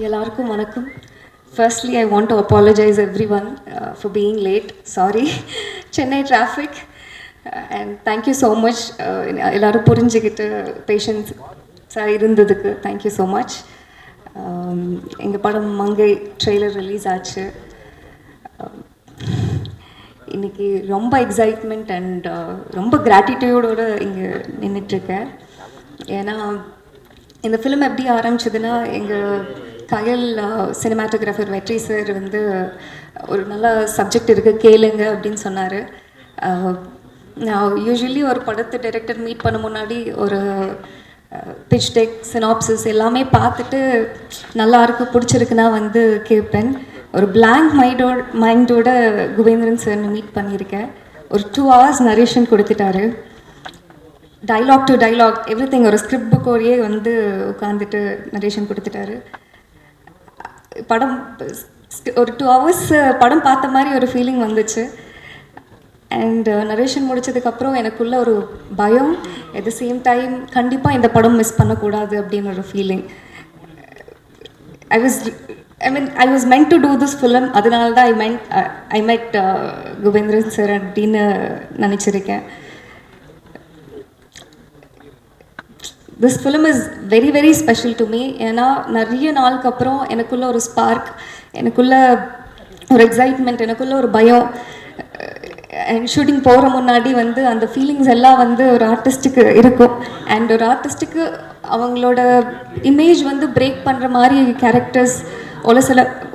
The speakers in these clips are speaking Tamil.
எல்லாருக்கும் வணக்கம். Firstly, I want to apologize everyone for being late. Sorry, Chennai traffic. And thank you so much. எல்லாரும் புரிஞ்சுக்கிட்டு பேஷன்ஸ் இருந்ததுக்கு thank you so much. எங்கள் படம் மங்கை ட்ரெய்லர் ரிலீஸ் ஆச்சு. இன்றைக்கி ரொம்ப எக்ஸைட்மெண்ட் அண்ட் ரொம்ப கிராட்டிடியூடோடு இங்கே நின்றுட்டுருக்கேன். ஏன்னா இந்த ஃபிலிம் எப்படி ஆரம்பிச்சதுன்னா, எங்கள் கயல் சினிமாட்டோகிராஃபர் வெற்றி சார் வந்து ஒரு நல்ல சப்ஜெக்ட் இருக்குது கேளுங்க அப்படின்னு சொன்னார். நான் யூஸ்வலி ஒரு படத்தை டைரக்டர் மீட் பண்ண முன்னாடி ஒரு பிச் டெக் சினாப்சிஸ் எல்லாமே பார்த்துட்டு நல்லா இருக்கு பிடிச்சிருக்குன்னா வந்து கேட்பேன். ஒரு பிளாங்க் மைண்டோட குபேந்திரன் சார்னு மீட் பண்ணியிருக்கேன். ஒரு 2 hours நரேஷன் கொடுத்துட்டாரு. Dialogue to dialogue every thing ஒரு ஸ்கிரிப்ட் புக்கோடையே வந்து உட்காந்துட்டு நரேஷன் கொடுத்துட்டாரு. படம் ஒரு 2 hours படம் பார்த்த மாதிரி ஒரு ஃபீலிங் வந்துச்சு. அண்ட் நரேஷன் முடித்ததுக்கப்புறம் எனக்குள்ள ஒரு பயம், அட் த சேம் டைம் கண்டிப்பாக இந்த படம் மிஸ் பண்ணக்கூடாது அப்படின்னு ஒரு feeling. I was meant to do this film. அதனால தான் ஐ மெட் குபேந்திரன் சார் அப்படின்னு நினச்சிருக்கேன். This film is very very special to me. ஏன்னா நிறைய நாளுக்கு அப்புறம் எனக்குள்ள ஒரு ஸ்பார்க், எனக்குள்ள ஒரு எக்ஸைட்மெண்ட், எனக்குள்ள ஒரு பயம். அண்ட் ஷூட்டிங் போகிற முன்னாடி வந்து அந்த ஃபீலிங்ஸ் எல்லாம் வந்து ஒரு ஆர்டிஸ்ட்டுக்கு இருக்கும். அண்ட் ஒரு ஆர்டிஸ்ட்டுக்கு அவங்களோட இமேஜ் வந்து பிரேக் பண்ணுற மாதிரி கேரக்டர்ஸ்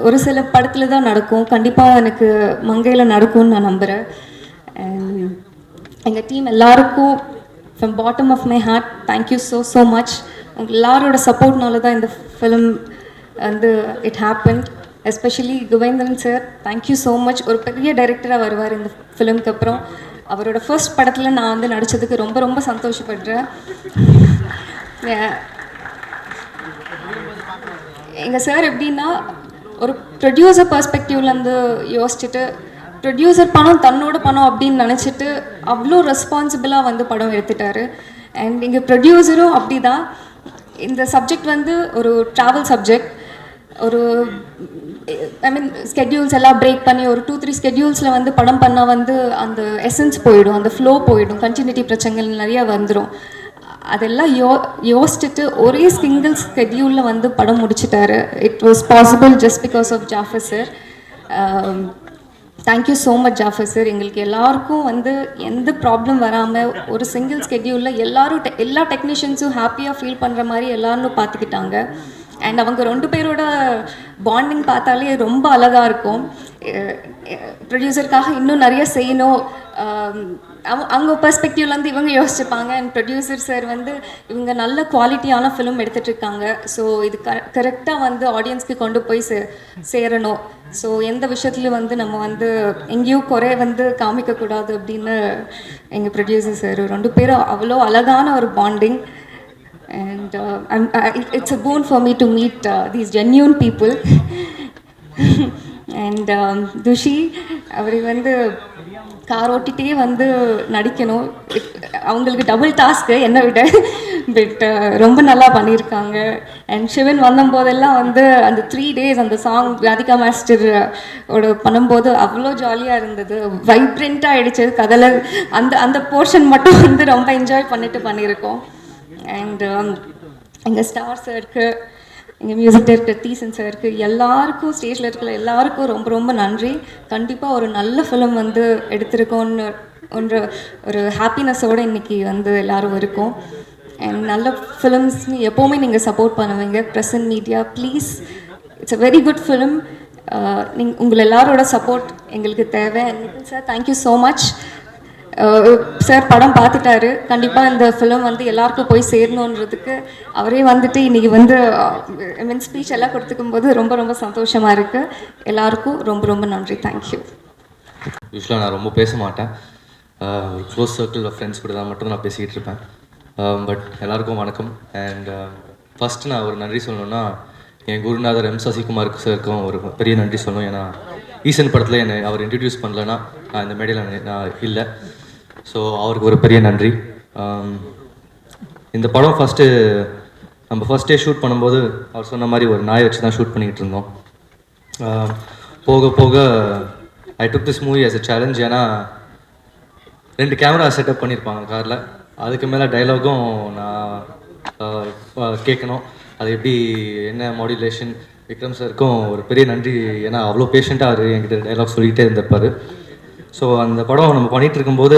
ஒரு சில படத்தில் தான் நடக்கும். கண்டிப்பாக எனக்கு மங்கையில் நடக்கும்னு நான் நம்புகிறேன். அண்ட் எங்கள் டீம் எல்லாருக்கும் from bottom of my heart thank you so much. உங்கள் எல்லாரோட சப்போர்ட்னால தான் இந்த ஃபிலிம் வந்து it happened. Especially Kubendran sir thank you so much. ஒரு பெரிய டைரக்டராக வருவார் இந்த ஃபிலிம்க்கு அப்புறம். அவரோட ஃபர்ஸ்ட் படத்தில் நான் வந்து நடித்ததுக்கு ரொம்ப ரொம்ப சந்தோஷப்படுறேன். எங்கள் சார் எப்படின்னா ஒரு ப்ரொடியூசர் பர்ஸ்பெக்டிவ்லேருந்து யோசிச்சுட்டு, ப்ரொடியூசர் பணம் தன்னோட பணம் அப்படின்னு நினச்சிட்டு அவ்வளோ ரெஸ்பான்சிபிளாக வந்து படம் எடுத்துட்டாரு. அண்ட் இங்கே ப்ரொடியூசரும் அப்படி தான். இந்த சப்ஜெக்ட் வந்து ஒரு ட்ராவல் சப்ஜெக்ட். ஒரு ஸ்கெட்யூல்ஸ் எல்லாம் பிரேக் பண்ணி ஒரு 2-3 ஸ்கெட்யூல்ஸில் வந்து படம் பண்ணால் வந்து அந்த எசன்ஸ் போயிடும், அந்த ஃப்ளோ போயிடும், கண்டினியூட்டி பிரச்சனைகள் நிறையா வந்துடும். அதெல்லாம் யோசிச்சுட்டு ஒரே சிங்கிள் ஸ்கெட்யூலில் வந்து படம் முடிச்சிட்டாரு. It was possible just because of Jafar sir. Thank you so much Jafar sir. எங்களுக்கு எல்லாருக்கும் வந்து எந்த ப்ராப்ளம் வராமல் ஒரு சிங்கிள் ஸ்கெட்யூலில் எல்லா டெக்னீஷியன்ஸும் ஹாப்பியாக ஃபீல் பண்ணுற மாதிரி எல்லாரும் பார்த்துக்கிட்டாங்க. அண்ட் அவங்க 2 பேரோட பாண்டிங் பார்த்தாலே ரொம்ப அழகாக இருக்கும். ப்ரொடியூசருக்காக இன்னும் நிறைய செய்யணும், அவங்க பெர்ஸ்பெக்டிவ்லேருந்து இவங்க யோசிச்சுப்பாங்க. அண்ட் ப்ரொடியூசர் சார் வந்து இவங்க நல்ல குவாலிட்டியான ஃபிலிம் எடுத்துகிட்ருக்காங்க. ஸோ இது கரெக்டாக வந்து ஆடியன்ஸ்க்கு கொண்டு போய் சேரணும். ஸோ எந்த விஷயத்துலையும் வந்து நம்ம வந்து எங்கேயும் குறை வந்து காமிக்கக்கூடாது அப்படின்னு எங்கள் ப்ரொடியூசர் சார் 2 பேரும் அவ்வளோ அழகான ஒரு bonding. And it's a boon for me to meet these genuine people. And Thushi அவர் வந்து கார் ஓட்டிகிட்டே வந்து நடிக்கணும். அவங்களுக்கு டபுள் டாஸ்க்கு என்னை விட. பட் ரொம்ப நல்லா பண்ணியிருக்காங்க. அண்ட் சிவன் வந்தபோதெல்லாம் வந்து அந்த 3 days அந்த சாங் ராதிகா மாஸ்டர் ஓட பண்ணும்போது அவ்வளோ ஜாலியாக இருந்தது. வைப்ரண்ட்டாக ஆகிடுச்சு கதையில். அந்த போர்ஷன் மட்டும் வந்து ரொம்ப என்ஜாய் பண்ணியிருக்கோம். அண்ட் எங்கள் ஸ்டார் சாருக்கு, எங்கள் மியூசிக் டைரக்டர் தீசன் சாருக்கு, எல்லாருக்கும் ஸ்டேஜில் இருக்கிற எல்லாருக்கும் ரொம்ப ரொம்ப நன்றி. கண்டிப்பாக ஒரு நல்ல ஃபிலிம் வந்து எடுத்திருக்கோன்னு ஒரு ஹாப்பினஸோடு இன்றைக்கி வந்து எல்லோரும் இருக்கோம். அண்ட் நல்ல ஃபிலிம்ஸ்னு எப்போவுமே நீங்கள் சப்போர்ட் பண்ணுவீங்க. Press and media please, it's a very good film. உங்கள் எல்லாரோட சப்போர்ட் எங்களுக்கு தேவை. Nitin sir thank you so much. Sir படம் பார்த்துட்டாரு. கண்டிப்பாக இந்த ஃபிலிம் வந்து எல்லாருக்கும் போய் சேரணுன்றதுக்கு அவரே வந்துட்டு இன்றைக்கி வந்து ஸ்பீச் எல்லாம் கொடுத்துக்கும் போது ரொம்ப ரொம்ப சந்தோஷமாக இருக்குது. எல்லாருக்கும் ரொம்ப ரொம்ப நன்றி. தேங்க்யூ. யூஸ்வலாக நான் ரொம்ப பேச மாட்டேன். ஒரு க்ளோஸ் சர்க்கிள் ஆஃப் ஃப்ரெண்ட்ஸ் கூட தான் மட்டும் நான் பேசிக்கிட்டு இருப்பேன். பட் எல்லாருக்கும் வணக்கம். அண்ட் ஃபஸ்ட்டு நான் ஒரு நன்றி சொல்லணுன்னா என் குருநாதர் எம் சசிகுமாருக்கு சாருக்கும் ஒரு பெரிய நன்றி சொல்லணும். ஏன்னா ஈசன் படத்தில் என்னை அவர் இன்ட்ரடியூஸ் பண்ணலன்னா நான் இந்த மேடையில் நான் இல்லை. ஸோ அவருக்கு ஒரு பெரிய நன்றி. இந்த படம் ஃபஸ்ட்டு நம்ம ஃபர்ஸ்ட் டே ஷூட் பண்ணும்போது அவர் சொன்ன மாதிரி ஒரு நாயை வச்சு தான் ஷூட் பண்ணிக்கிட்டு இருந்தோம். போக போக I took this movie as a challenge. ஏன்னா 2 கேமரா செட்டப் பண்ணியிருப்பாங்க காரில். அதுக்கு மேலே டைலாகும் நான் கேட்கணும். அது எப்படி என்ன மாடுலேஷன். விக்ரம் சாருக்கும் ஒரு பெரிய நன்றி. ஏன்னா அவ்வளோ பேஷண்ட்டாக அவர் என்கிட்ட டைலாக் சொல்லிகிட்டே இருந்திருப்பார். ஸோ அந்த படம் நம்ம பண்ணிகிட்டு இருக்கும்போது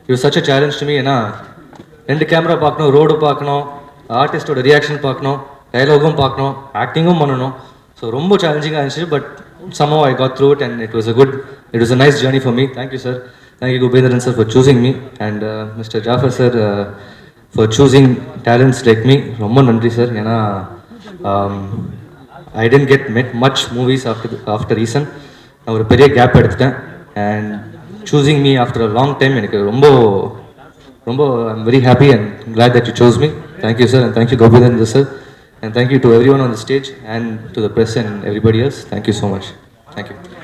it such a challenge to me. ஏன்னா 2 கேமரா பார்க்கணும், ரோடு பார்க்கணும், ஆர்டிஸ்டோட ரியாக்ஷன் பார்க்கணும், டைலாகும் பார்க்கணும், ஆக்டிங்கும் பண்ணணும். ஸோ ரொம்ப சேலஞ்சிங்காக இருந்துச்சு. But somehow I got through it and it was a nice journey for me. Thank you, sir. Thank you, Gopendran sir, for choosing me, and Mr. Jafar sir for choosing talents like me. Romba nandri sir. ஏன்னா I didn't get met much movies after recent. நான் ஒரு பெரிய கேப் எடுத்துட்டேன். And choosing me after a long time எனக்கு ரொம்ப I'm very happy and glad that you chose me. Thank you, sir, and thank you, Gopendran sir, and thank you to everyone on the stage and to the press and everybody else. Thank you so much. Thank you.